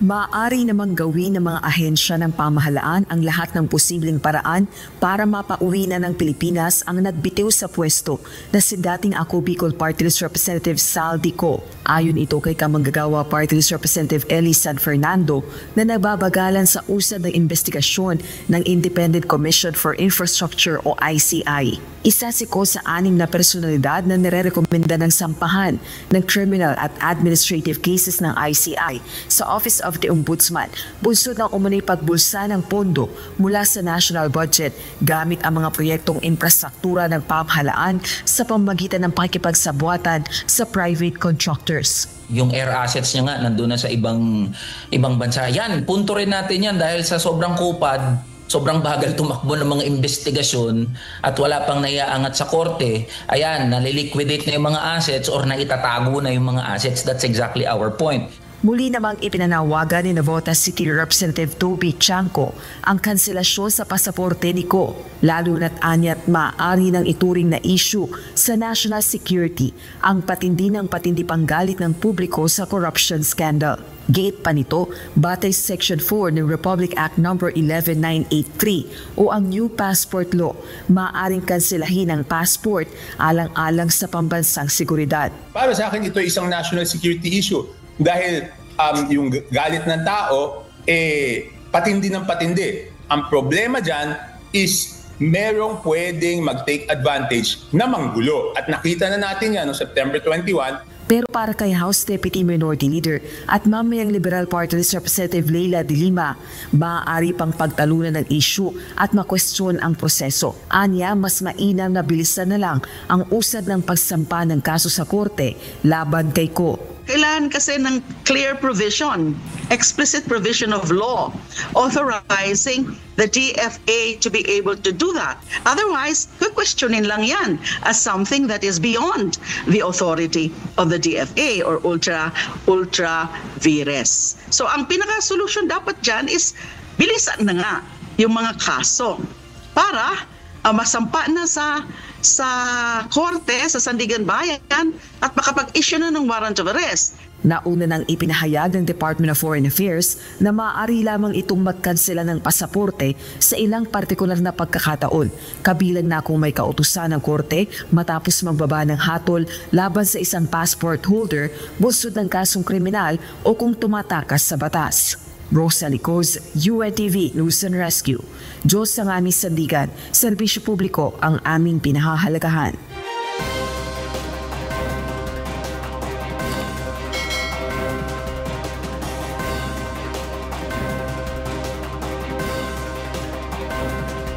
Maaari namang gawin ng mga ahensya ng pamahalaan ang lahat ng posibleng paraan para mapauwi na ng Pilipinas ang nagbitiw sa pwesto na si dating Ako Bicol Party List Representative Sal Dico. Ayon ito kay Kamanggagawa Party List Representative Eli San Fernando na nagbabagalan sa usad ng investigasyon ng Independent Commission for Infrastructure o ICI. Isa si Ko sa 6 na personalidad na nirerekomenda ng sampahan ng criminal at administrative cases ng ICI sa Office of the Ombudsman. Bunsod ng umunay pagbulsa ng pondo mula sa national budget gamit ang mga proyektong infrastruktura ng pamahalaan sa pamamagitan ng pakikipagsabuatan sa private contractors. Yung air assets niya nga nandun na sa ibang bansa. Yan, punto rin natin yan dahil sa sobrang kupad, sobrang bagal tumakbo ng mga investigasyon at wala pang naiaangat sa korte, ayan, naliliquidate na yung mga assets or naitatago na yung mga assets. That's exactly our point. Muli namang ipinanawagan ni Navotas City Representative Toby Chanco ang kanselasyon sa pasaporte ni Ko, lalo na't anyat maaari ng ituring na issue sa national security ang patindi panggalit ng publiko sa corruption scandal. Gate pa nito, batay sa Section 4 ng Republic Act No. 11983 o ang New Passport Law, maaaring kanselahin ang passport alang-alang sa pambansang seguridad. Para sa akin, ito ay isang national security issue dahil yung galit ng tao, patindi ng patindi. Ang problema dyan is merong pwedeng mag-take advantage na manggulo. At nakita na natin yan noong September 21. Pero para kay House Deputy Minority Leader at mamayang Liberal Party List Representative Leila de Lima, maaari pang pagtalunan ng issue at makwestiyon ang proseso. Anya, mas mainam na bilisan na lang ang usad ng pagsampa ng kaso sa korte laban kay Ko. Kailangan kasi ng clear provision, explicit provision of law authorizing the DFA to be able to do that. Otherwise, questionin lang yan as something that is beyond the authority of the DFA or ultra vires. So ang pinaka-solution dapat dyan is bilisan na nga yung mga kaso para masampa na sa korte, sa Sandigan Bayan at makapag-issue na ng warrant of arrest. Nauna nang ipinahayag ng Department of Foreign Affairs na maaari lamang itong magkansela ng pasaporte sa ilang partikular na pagkakataon, kabilang na kung may kautusan ng korte matapos magbaba ng hatol laban sa isang passport holder bunsod ng kasong kriminal o kung tumatakas sa batas. Rosalie Coz, UNTV News and Rescue. Diyos ang aming sandigan, serbisyo publiko ang aming pinahahalagahan.